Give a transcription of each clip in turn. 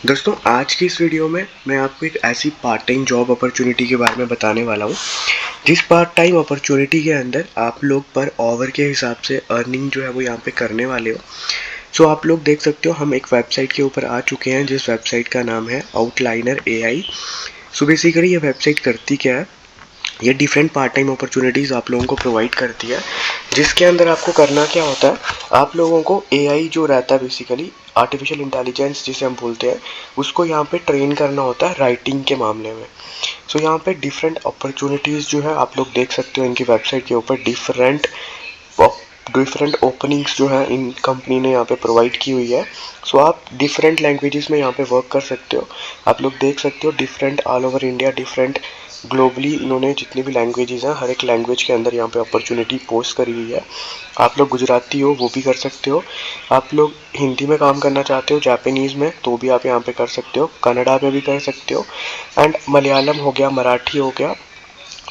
दोस्तों आज की इस वीडियो में मैं आपको एक ऐसी पार्ट टाइम जॉब अपॉर्चुनिटी के बारे में बताने वाला हूँ जिस पार्ट टाइम अपॉर्चुनिटी के अंदर आप लोग पर आवर के हिसाब से अर्निंग जो है वो यहाँ पे करने वाले हो। सो आप लोग देख सकते हो हम एक वेबसाइट के ऊपर आ चुके हैं जिस वेबसाइट का नाम है आउटलाइनर एआई। सो बेसिकली ये वेबसाइट करती क्या है, ये डिफरेंट पार्ट टाइम अपॉर्चुनिटीज़ आप लोगों को प्रोवाइड करती है, जिसके अंदर आपको करना क्या होता है, आप लोगों को एआई जो रहता है बेसिकली आर्टिफिशियल इंटेलिजेंस जिसे हम बोलते हैं, उसको यहाँ पे ट्रेन करना होता है राइटिंग के मामले में। सो यहाँ पे डिफरेंट अपॉर्चुनिटीज़ जो है आप लोग देख सकते हो इनकी वेबसाइट के ऊपर डिफरेंट डिफरेंट ओपनिंग्स जो है इन कंपनी ने यहाँ पे प्रोवाइड की हुई है। सो आप डिफरेंट लैंग्वेजेस में यहाँ पे वर्क कर सकते हो। आप लोग देख सकते हो different all over India different globally इन्होंने जितनी भी लैंग्वेजेस हैं हर एक लैंग्वेज के अंदर यहाँ पे अपॉर्चुनिटी पोस्ट करी हुई है। आप लोग गुजराती हो वो भी कर सकते हो, आप लोग हिंदी में काम करना चाहते हो जापानीज़ में तो भी आप यहाँ पे कर सकते हो, कन्नड़ा में भी कर सकते हो, एंड मलयालम हो गया, मराठी हो गया,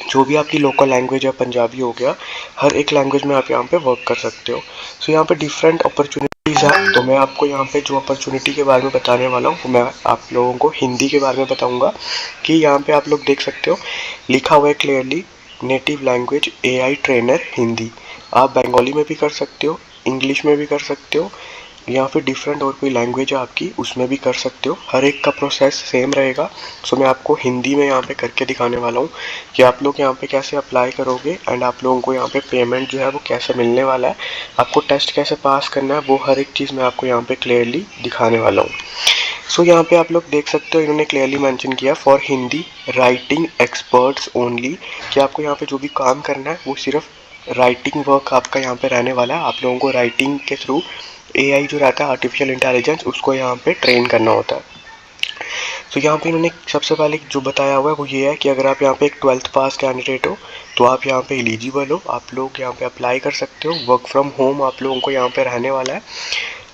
जो भी आपकी लोकल लैंग्वेज है, पंजाबी हो गया, हर एक लैंग्वेज में आप यहाँ पे वर्क कर सकते हो। सो यहाँ पे डिफरेंट अपॉर्चुनिटीज़ है। तो मैं आपको यहाँ पे जो अपॉर्चुनिटी के बारे में बताने वाला हूँ मैं आप लोगों को हिंदी के बारे में बताऊँगा कि यहाँ पे आप लोग देख सकते हो लिखा हुआ है clearly native language AI trainer Hindi. आप बंगाली में भी कर सकते हो, इंग्लिश में भी कर सकते हो, या फिर डिफरेंट और कोई लैंग्वेज है आपकी उसमें भी कर सकते हो, हर एक का प्रोसेस सेम रहेगा। सो मैं आपको हिंदी में यहाँ पे करके दिखाने वाला हूँ कि आप लोग यहाँ पे कैसे अप्लाई करोगे एंड आप लोगों को यहाँ पे पेमेंट जो है वो कैसे मिलने वाला है, आपको टेस्ट कैसे पास करना है, वो हर एक चीज़ मैं आपको यहाँ पे क्लियरली दिखाने वाला हूँ। सो यहाँ पे आप लोग देख सकते हो इन्होंने क्लियरली मेंशन किया for Hindi writing experts only, कि आपको यहाँ पे जो भी काम करना है वो सिर्फ राइटिंग वर्क आपका यहाँ पे रहने वाला है। आप लोगों को राइटिंग के थ्रू एआई जो रहता है आर्टिफिशियल इंटेलिजेंस उसको यहाँ पे ट्रेन करना होता है। तो यहाँ पे इन्होंने सबसे पहले जो बताया हुआ है वो ये है कि अगर आप यहाँ पे एक 12th पास कैंडिडेट हो तो आप यहाँ पे एलिजिबल हो, आप लोग यहाँ पे अप्लाई कर सकते हो। वर्क फ्रॉम होम आप लोगों को यहाँ पे रहने वाला है,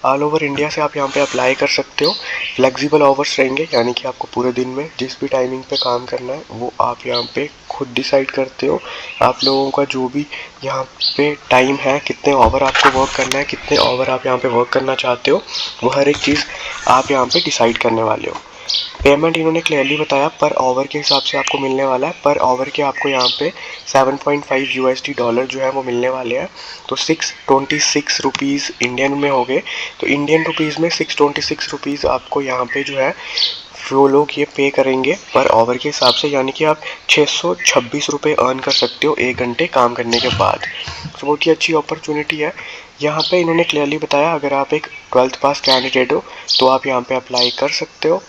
ऑल ओवर इंडिया से आप यहाँ पे अप्लाई कर सकते हो। फ्लेक्सिबल आवर्स रहेंगे, यानी कि आपको पूरे दिन में जिस भी टाइमिंग पे काम करना है वो आप यहाँ पे खुद डिसाइड करते हो। आप लोगों का जो भी यहाँ पे टाइम है, कितने ओवर आपको वर्क करना है, कितने ओवर आप यहाँ पे वर्क करना चाहते हो, वो हर एक चीज़ आप यहाँ पे डिसाइड करने वाले हो। पेमेंट इन्होंने क्लियरली बताया पर आवर के हिसाब से आपको मिलने वाला है। पर आवर के आपको यहाँ पे 7.5 यूएसडी डॉलर जो है वो मिलने वाले हैं। तो 626 रुपीज़ इंडियन में हो गए, तो इंडियन रुपीज़ में 626 रुपीज़ आपको यहाँ पे जो है वो लोग ये पे करेंगे पर आवर के हिसाब से, यानी कि आप 626 रुपये अर्न कर सकते हो 1 घंटे काम करने के बाद। तो बहुत ही अच्छी अपॉर्चुनिटी है। यहाँ पे इन्होंने क्लियरली बताया अगर आप एक 12th पास कैंडिडेट हो तो आप यहाँ पे अप्लाई कर सकते हो।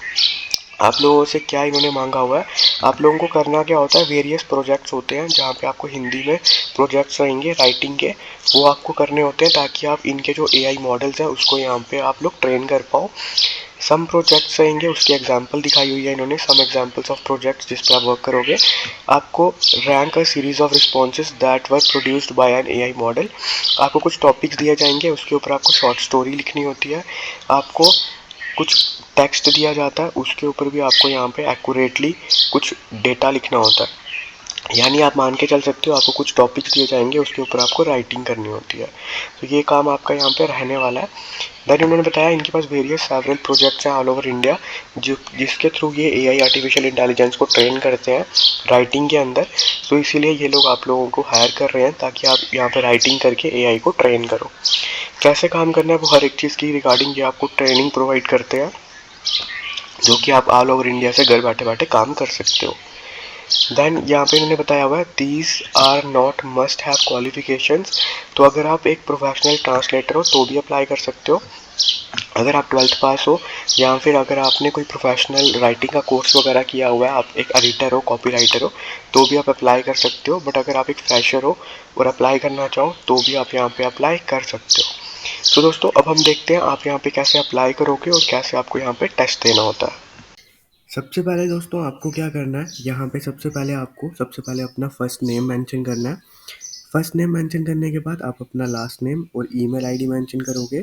आप लोगों से क्या इन्होंने मांगा हुआ है, आप लोगों को करना क्या होता है, वेरियस प्रोजेक्ट्स होते हैं जहाँ पे आपको हिंदी में प्रोजेक्ट्स रहेंगे राइटिंग के, वो आपको करने होते हैं ताकि आप इनके जो एआई मॉडल्स हैं उसको यहाँ पे आप लोग ट्रेन कर पाओ। सम प्रोजेक्ट्स रहेंगे उसकी एग्जांपल दिखाई हुई है इन्होंने, सम एग्जांपल्स ऑफ प्रोजेक्ट्स जिस पे आप वर्क करोगे। आपको rank a series of responses that were produced by an AI model, आपको कुछ टॉपिक्स दिए जाएंगे उसके ऊपर आपको शॉर्ट स्टोरी लिखनी होती है, आपको कुछ टेक्स्ट दिया जाता है उसके ऊपर भी आपको यहाँ पे एक्यूरेटली कुछ डेटा लिखना होता है। यानी आप मान के चल सकते हो आपको कुछ टॉपिक्स दिए जाएंगे उसके ऊपर आपको राइटिंग करनी होती है। तो ये काम आपका यहाँ पे रहने वाला है। देन उन्होंने बताया इनके पास वेरियस सेवरल प्रोजेक्ट्स हैं ऑल ओवर इंडिया जो जिसके थ्रू ये एआई आर्टिफिशियल इंटेलिजेंस को ट्रेन करते हैं राइटिंग के अंदर। तो इसीलिए ये लोग आप लोगों को हायर कर रहे हैं ताकि आप यहाँ पे राइटिंग करके एआई को ट्रेन करो। कैसे काम करना है वो हर एक चीज़ की रिगार्डिंग ये आपको ट्रेनिंग प्रोवाइड करते हैं, जो कि आप ऑल ओवर इंडिया से घर बैठे बैठे काम कर सकते हो। देन यहाँ पे इन्होंने बताया हुआ है these are not must have qualifications, तो अगर आप एक प्रोफेशनल ट्रांसलेटर हो तो भी अप्लाई कर सकते हो, अगर आप 12th पास हो या फिर अगर आपने कोई प्रोफेशनल राइटिंग का कोर्स वगैरह किया हुआ है, आप एक एडिटर हो कॉपी राइटर हो तो भी आप अप्लाई कर सकते हो। बट अगर आप एक फ्रेशर हो और अप्लाई करना चाहो तो भी आप यहाँ पे अप्लाई कर सकते हो। तो दोस्तों अब हम देखते हैं आप यहाँ पे कैसे अप्लाई करोगे और कैसे आपको यहाँ पे टेस्ट देना होता है। सबसे पहले दोस्तों आपको क्या करना है, यहाँ पे सबसे पहले अपना फर्स्ट नेम मेंशन करना है। फर्स्ट नेम मेंशन करने के बाद आप अपना लास्ट नेम और ईमेल आईडी मेंशन करोगे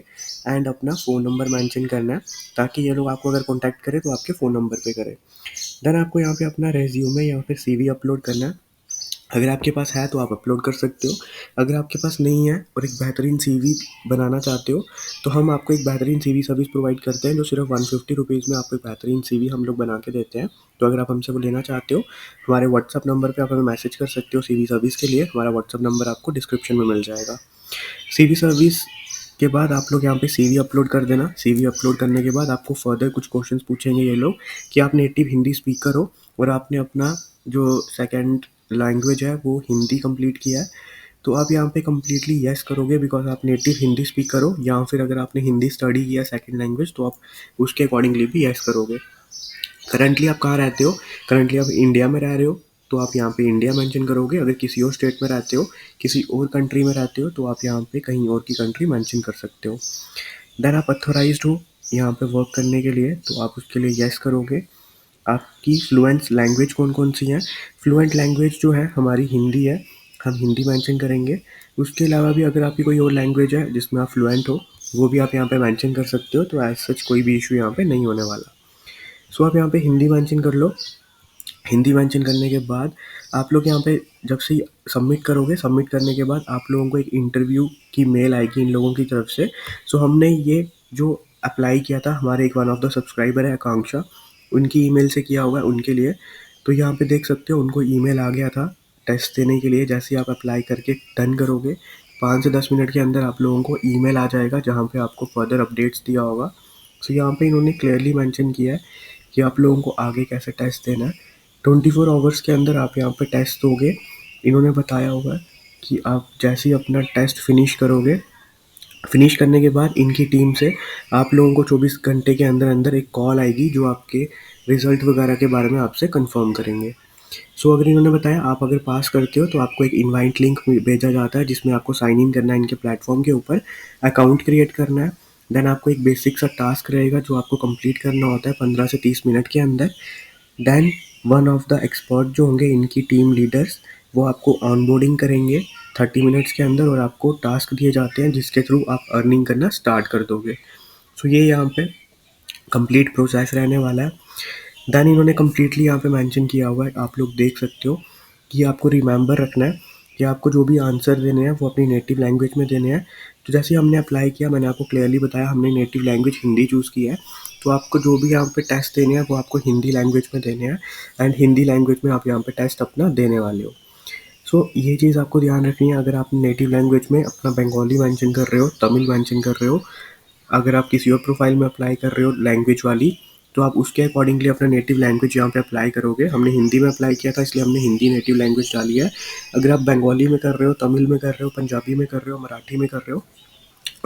एंड अपना फ़ोन नंबर मेंशन करना है ताकि ये लोग आपको अगर कॉन्टैक्ट करें तो आपके फ़ोन नंबर पे करें। देन आपको यहाँ पे अपना रेज्यूमे या फिर सीवी अपलोड करना है। अगर आपके पास है तो आप अपलोड कर सकते हो। अगर आपके पास नहीं है और एक बेहतरीन सीवी बनाना चाहते हो तो हम आपको एक बेहतरीन सीवी सर्विस प्रोवाइड करते हैं, जो सिर्फ 150 रुपीज़ में आपको एक बेहतरीन सीवी हम लोग बना के देते हैं। तो अगर आप हमसे वो लेना चाहते हो, हमारे व्हाट्सअप नंबर पे आप हमें मैसेज कर सकते हो सीवी सर्विस के लिए। हमारा व्हाट्सअप नंबर आपको डिस्क्रिप्शन में मिल जाएगा। सीवी सर्विस के बाद आप लोग यहाँ पे सीवी अपलोड कर देना। सीवी अपलोड करने के बाद आपको फर्दर कुछ क्वेश्चंस पूछेंगे ये लोग कि आप नेटिव हिंदी स्पीकर हो और आपने अपना जो सेकंड लैंग्वेज है वो हिंदी कंप्लीट किया है। तो आप यहाँ पे कम्प्लीटली येस करोगे बिकॉज आप नेटिव हिंदी स्पीकर हो, या फिर अगर आपने हिंदी स्टडी किया सेकंड लैंग्वेज तो आप उसके अकॉर्डिंगली भी येस करोगे। करंटली आप कहाँ रहते हो? करंटली आप इंडिया में रह रहे हो तो आप यहाँ पे इंडिया मेंशन करोगे। अगर किसी और स्टेट में रहते हो, किसी और कंट्री में रहते हो, तो आप यहाँ पे कहीं और की कंट्री मेंशन कर सकते हो। देन आप अथोराइज्ड हो यहाँ पे वर्क करने के लिए, तो आप उसके लिए येस करोगे। आपकी फ्लुएंट लैंग्वेज कौन कौन सी है? फ्लुएंट लैंग्वेज जो है हमारी हिंदी है, हम हिंदी मेंशन करेंगे। उसके अलावा भी अगर आपकी कोई और लैंग्वेज है जिसमें आप फ्लुएंट हो, वो भी आप यहाँ पे मेंशन कर सकते हो। तो एज सच कोई भी इशू यहाँ पे नहीं होने वाला। सो आप यहाँ पे हिंदी मेंशन कर लो। हिंदी मेंशन करने के बाद आप लोग यहाँ पे जब से सबमिट करोगे, सबमिट करने के बाद आप लोगों को एक इंटरव्यू की मेल आएगी इन लोगों की तरफ से। सो हमने ये जो अप्लाई किया था, हमारे एक वन ऑफ द सब्सक्राइबर है आकांक्षा, उनकी ईमेल से किया हुआ है उनके लिए। तो यहाँ पे देख सकते हो उनको ईमेल आ गया था टेस्ट देने के लिए। जैसे ही आप अप्लाई करके डन करोगे, 5 से 10 मिनट के अंदर आप लोगों को ईमेल आ जाएगा जहाँ पे आपको फर्दर अपडेट्स दिया होगा। सो यहाँ पे इन्होंने क्लियरली मेंशन किया है कि आप लोगों को आगे कैसे टेस्ट देना है। 24 आवर्स के अंदर आप यहाँ पे टेस्ट दोगे। इन्होंने बताया हुआ है कि आप जैसे ही अपना टेस्ट फिनिश करोगे, फिनिश करने के बाद इनकी टीम से आप लोगों को 24 घंटे के अंदर अंदर एक कॉल आएगी जो आपके रिजल्ट वगैरह के बारे में आपसे कंफर्म करेंगे। सो अगर इन्होंने बताया आप अगर पास करते हो तो आपको एक इनवाइट लिंक भेजा जाता है जिसमें आपको साइन इन करना है इनके प्लेटफॉर्म के ऊपर, अकाउंट क्रिएट करना है। देन आपको एक बेसिक सा टास्क रहेगा जो आपको कंप्लीट करना होता है 15 से 30 मिनट के अंदर। Then one of the expert जो होंगे इनकी टीम लीडर्स, वो आपको ऑनबोर्डिंग करेंगे 30 मिनट्स के अंदर और आपको टास्क दिए जाते हैं जिसके थ्रू आप अर्निंग करना स्टार्ट कर दोगे। सो ये यहाँ पे कंप्लीट प्रोसेस रहने वाला है। देन इन्होंने कम्प्लीटली यहाँ पे मेंशन किया हुआ है, आप लोग देख सकते हो कि आपको रिमेंबर रखना है कि आपको जो भी आंसर देने हैं वो अपनी नेटिव लैंग्वेज में देने हैं। तो जैसे हमने अप्लाई किया, मैंने आपको क्लियरली बताया हमने नेटिव लैंग्वेज हिंदी चूज़ की है। तो आपको जो भी यहाँ पे टेस्ट देने हैं वो आपको हिंदी लैंग्वेज में देने हैं एंड हिंदी लैंग्वेज में आप यहाँ पे टेस्ट अपना देने वाले हो। सो ये चीज़ आपको ध्यान रखनी है। अगर आप नेटिव लैंग्वेज में अपना बंगाली मेंशन कर रहे हो, तमिल मेंशन कर रहे हो, अगर आप किसी और प्रोफाइल में अप्लाई कर रहे हो लैंग्वेज वाली, तो आप उसके अकॉर्डिंगली अपना नेटिव लैंग्वेज यहाँ पे अप्लाई करोगे। हमने हिंदी में अप्लाई किया था इसलिए हमने हिंदी नेटिव लैंग्वेज डाली है। अगर आप बंगाली में कर रहे हो, तमिल में कर रहे हो, पंजाबी में कर रहे हो, मराठी में कर रहे हो,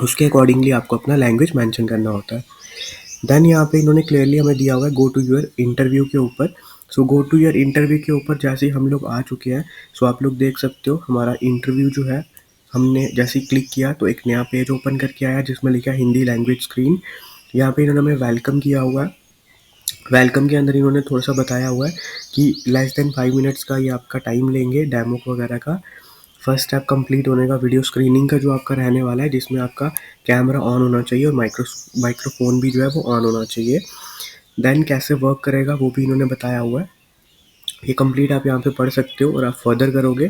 उसके अकॉर्डिंगली आपको अपना लैंग्वेज मेंशन करना होता है। देन यहाँ पे इन्होंने क्लियरली हमें दिया हुआ है गो टू योर इंटरव्यू के ऊपर। सो गो टू योर इंटरव्यू के ऊपर जैसे ही हम लोग आ चुके हैं, सो आप लोग देख सकते हो हमारा इंटरव्यू जो है, हमने जैसे ही क्लिक किया तो एक नया पेज ओपन करके आया जिसमें लिखा है हिंदी लैंग्वेज स्क्रीन। यहाँ पे इन्होंने हमें वेलकम किया हुआ है। वेलकम के अंदर इन्होंने थोड़ा सा बताया हुआ है कि लेस देन 5 मिनट्स का ये आपका टाइम लेंगे डेमो वगैरह का। फर्स्ट स्टेप कंप्लीट होने का वीडियो स्क्रीनिंग का जो आपका रहने वाला है, जिसमें आपका कैमरा ऑन होना चाहिए और माइक्रोफोन भी जो है वो ऑन होना चाहिए। देन कैसे वर्क करेगा वो भी इन्होंने बताया हुआ है। ये कंप्लीट आप यहाँ पे पढ़ सकते हो और आप फर्दर करोगे।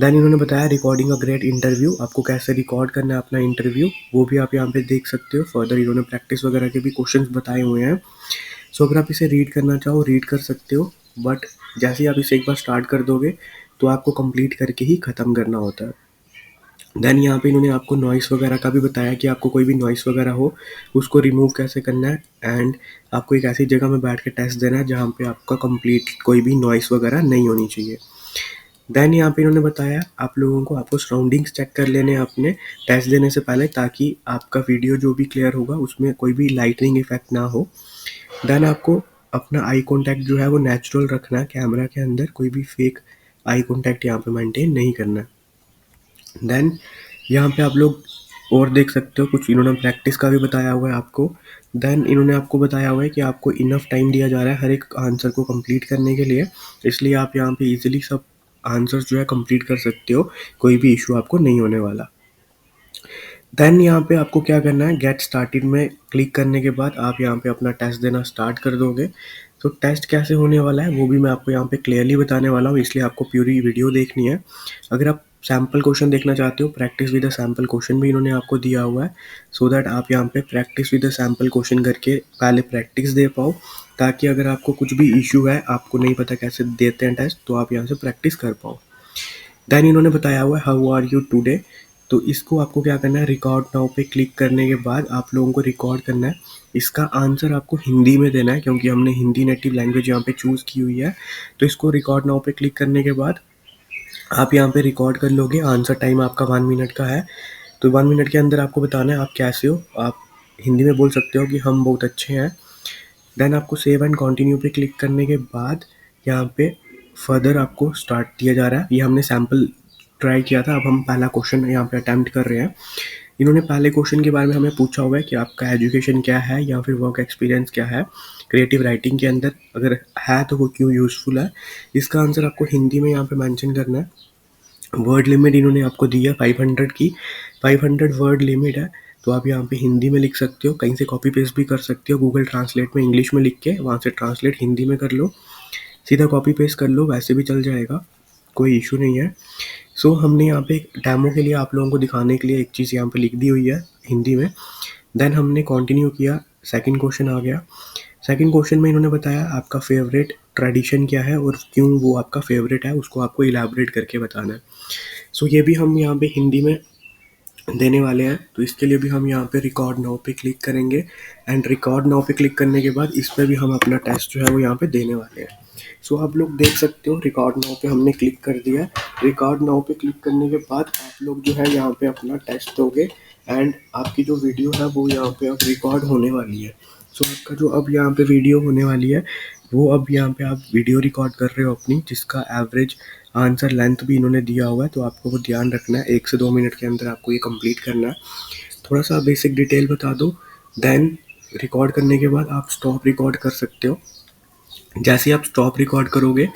देन इन्होंने बताया रिकॉर्डिंग अ ग्रेट इंटरव्यू, आपको कैसे रिकॉर्ड करना है अपना इंटरव्यू, वो भी आप यहाँ पे देख सकते हो। फर्दर इन्होंने प्रैक्टिस वगैरह के भी क्वेश्चंस बताए हुए हैं। सो अगर आप इसे रीड करना चाहो रीड कर सकते हो, बट जैसे ही आप इसे एक बार स्टार्ट कर दोगे तो आपको कंप्लीट करके ही ख़त्म करना होता है। देन यहाँ पे इन्होंने आपको नॉइस वगैरह का भी बताया कि आपको कोई भी नॉइस वगैरह हो उसको रिमूव कैसे करना है। एंड आपको एक ऐसी जगह में बैठ के टेस्ट देना है जहाँ पे आपका कंप्लीट कोई भी नॉइस वगैरह नहीं होनी चाहिए। देन यहाँ पे इन्होंने बताया आप लोगों को आपको सराउंडिंग्स चेक कर लेने हैं अपने टेस्ट देने से पहले, ताकि आपका वीडियो जो भी क्लियर होगा उसमें कोई भी लाइटनिंग इफेक्ट ना हो। देन आपको अपना आई कॉन्टैक्ट जो है वो नेचुरल रखना है कैमरा के अंदर, कोई भी फेक आई कॉन्टैक्ट यहाँ पे मेंटेन नहीं करना है। देन यहाँ पे आप लोग और देख सकते हो कुछ इन्होंने प्रैक्टिस का भी बताया हुआ है आपको। देन इन्होंने आपको बताया हुआ है कि आपको इनफ टाइम दिया जा रहा है हर एक आंसर को कंप्लीट करने के लिए, इसलिए आप यहाँ पे इजीली सब आंसर्स जो है कंप्लीट कर सकते हो, कोई भी इशू आपको नहीं होने वाला। देन यहाँ पे आपको क्या करना है, गेट स्टार्टेड में क्लिक करने के बाद आप यहाँ पे अपना टेस्ट देना स्टार्ट कर दोगे। तो टेस्ट कैसे होने वाला है वो भी मैं आपको यहाँ पे क्लियरली बताने वाला हूँ, इसलिए आपको पूरी वीडियो देखनी है। अगर आप सैम्पल क्वेश्चन देखना चाहते हो, practice with the sample question भी इन्होंने आपको दिया हुआ है, सो दैट आप यहाँ पे practice with the sample question करके पहले प्रैक्टिस दे पाओ, ताकि अगर आपको कुछ भी इशू है, आपको नहीं पता कैसे देते हैं टेस्ट, तो आप यहाँ से प्रैक्टिस कर पाओ। देन इन्होंने बताया हुआ है हाउ आर यू टुडे, तो इसको आपको क्या करना है, रिकॉर्ड नाउ पे क्लिक करने के बाद आप लोगों को रिकॉर्ड करना है। इसका आंसर आपको हिंदी में देना है, क्योंकि हमने हिंदी नेटिव लैंग्वेज यहाँ पे चूज़ की हुई है। तो इसको रिकॉर्ड नाउ पे क्लिक करने के बाद आप यहाँ पे रिकॉर्ड कर लोगे। आंसर टाइम आपका 1 मिनट का है, तो 1 मिनट के अंदर आपको बताना है आप कैसे हो। आप हिंदी में बोल सकते हो कि हम बहुत अच्छे हैं। देन आपको सेव एंड कंटिन्यू पे क्लिक करने के बाद यहाँ पे फर्दर आपको स्टार्ट दिया जा रहा है। ये हमने सैम्पल ट्राई किया था, अब हम पहला क्वेश्चन यहाँ पे अटेम्प्ट कर रहे हैं। इन्होंने पहले क्वेश्चन के बारे में हमें पूछा हुआ है कि आपका एजुकेशन क्या है या फिर वर्क एक्सपीरियंस क्या है क्रिएटिव राइटिंग के अंदर, अगर है तो वो क्यों यूज़फुल है। इसका आंसर आपको हिंदी में यहाँ पे मेंशन करना है। वर्ड लिमिट इन्होंने आपको दी है 500 की, 500 वर्ड लिमिट है, तो आप यहाँ पे हिंदी में लिख सकते हो, कहीं से कॉपी पेस्ट भी कर सकते हो, गूगल ट्रांसलेट में इंग्लिश में लिख के वहाँ से ट्रांसलेट हिंदी में कर लो, सीधा कॉपी पेस्ट कर लो, वैसे भी चल जाएगा, कोई इशू नहीं है। सो हमने यहाँ पे एक डेमो के लिए आप लोगों को दिखाने के लिए एक चीज़ यहाँ पे लिख दी हुई है हिंदी में। देन हमने कंटिन्यू किया, सेकंड क्वेश्चन आ गया। सेकंड क्वेश्चन में इन्होंने बताया आपका फेवरेट ट्रेडिशन क्या है और क्यों वो आपका फेवरेट है, उसको आपको इलैबोरेट करके बताना है। सो ये भी हम यहाँ पे हिंदी में देने वाले हैं, तो इसके लिए भी हम यहाँ पे रिकॉर्ड नाउ पे क्लिक करेंगे एंड रिकॉर्ड नाउ पे क्लिक करने के बाद इस पर भी हम अपना टेस्ट जो है वो यहाँ पे देने वाले हैं। सो आप लोग देख सकते हो रिकॉर्ड नाउ पे हमने क्लिक कर दिया है। रिकॉर्ड नाउ पे क्लिक करने के बाद आप लोग जो है यहाँ पे अपना टेस्ट दोगे एंड आपकी जो वीडियो है वो यहाँ पे अब रिकॉर्ड होने वाली है। सो आपका जो अब यहाँ पे वीडियो होने वाली है वो अब यहाँ पे आप वीडियो रिकॉर्ड कर रहे हो अपनी, जिसका एवरेज आंसर लेंथ भी इन्होंने दिया हुआ है, तो आपको वो ध्यान रखना है। 1 से 2 मिनट के अंदर आपको ये कंप्लीट करना है। थोड़ा सा बेसिक डिटेल बता दो, देन रिकॉर्ड करने के बाद आप स्टॉप रिकॉर्ड कर सकते हो। जैसे ही आप स्टॉप रिकॉर्ड करोगे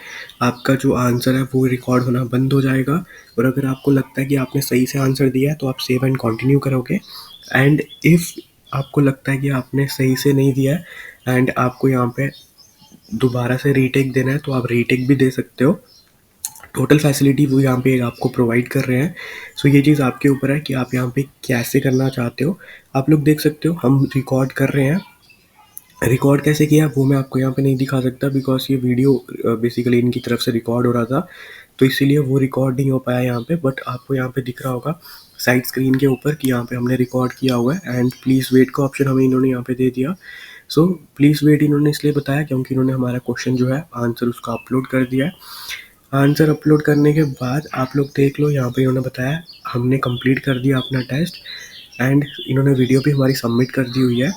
आपका जो आंसर है वो रिकॉर्ड होना बंद हो जाएगा, और अगर आपको लगता है कि आपने सही से आंसर दिया है तो आप सेव एंड कंटिन्यू करोगे। एंड इफ़ आपको लगता है कि आपने सही से नहीं दिया है एंड आपको यहाँ पे दोबारा से रीटेक देना है, तो आप रीटेक भी दे सकते हो। टोटल फैसिलिटी वो यहाँ पे आपको प्रोवाइड कर रहे हैं। सो ये चीज़ आपके ऊपर है कि आप यहाँ पे कैसे करना चाहते हो। आप लोग देख सकते हो हम रिकॉर्ड कर रहे हैं। रिकॉर्ड कैसे किया वो मैं आपको यहाँ पे नहीं दिखा सकता, बिकॉज ये वीडियो बेसिकली इनकी तरफ से रिकॉर्ड हो रहा था, तो इसीलिए वो रिकॉर्ड नहीं हो पाया यहाँ पे। बट आपको यहाँ पे दिख रहा होगा साइड स्क्रीन के ऊपर कि यहाँ पे हमने रिकॉर्ड किया हुआ है एंड प्लीज़ वेट का ऑप्शन हमें इन्होंने यहाँ पे दे दिया। सो प्लीज़ वेट इन्होंने इसलिए बताया क्योंकि इन्होंने हमारा क्वेश्चन जो है आंसर उसका अपलोड कर दिया है। आंसर अपलोड करने के बाद आप लोग देख लो यहाँ पे इन्होंने बताया हमने कंप्लीट कर दिया अपना टेस्ट एंड इन्होंने वीडियो भी हमारी सबमिट कर दी हुई है।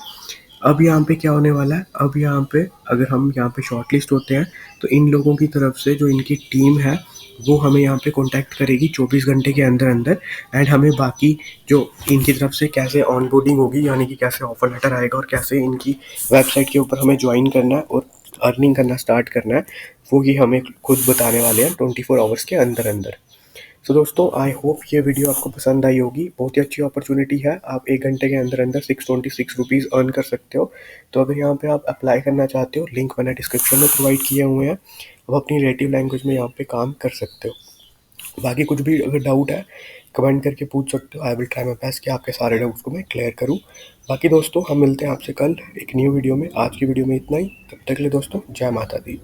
अब यहाँ पे क्या होने वाला है, अब यहाँ पे अगर हम यहाँ पे शॉर्ट लिस्ट होते हैं तो इन लोगों की तरफ से जो इनकी टीम है वो हमें यहाँ पे कांटेक्ट करेगी 24 घंटे के अंदर अंदर, एंड हमें बाकी जो इनकी तरफ से कैसे ऑनबोर्डिंग होगी, यानी कि कैसे ऑफर लेटर आएगा और कैसे इनकी वेबसाइट के ऊपर हमें ज्वाइन करना है और अर्निंग करना स्टार्ट करना है, वो ये हमें खुद बताने वाले हैं 24 आवर्स के अंदर अंदर। सो दोस्तों आई होप ये वीडियो आपको पसंद आई होगी। बहुत ही अच्छी अपॉर्चुनिटी है, आप 1 घंटे के अंदर अंदर 626 रुपीज़ अर्न कर सकते हो। तो अगर यहाँ पे आप अप्लाई करना चाहते हो, लिंक मैंने डिस्क्रिप्शन में प्रोवाइड किए हुए हैं, आप अपनी नेटिव लैंग्वेज में यहाँ पे काम कर सकते हो। बाकी कुछ भी अगर डाउट है कमेंट करके पूछ सकते हो, I will try my best कि आपके सारे डाउट्स को मैं क्लियर करूँ। बाकी दोस्तों हम मिलते हैं आपसे कल एक न्यू वीडियो में। आज की वीडियो में इतना ही, तब तक के लिए दोस्तों जय माता दी।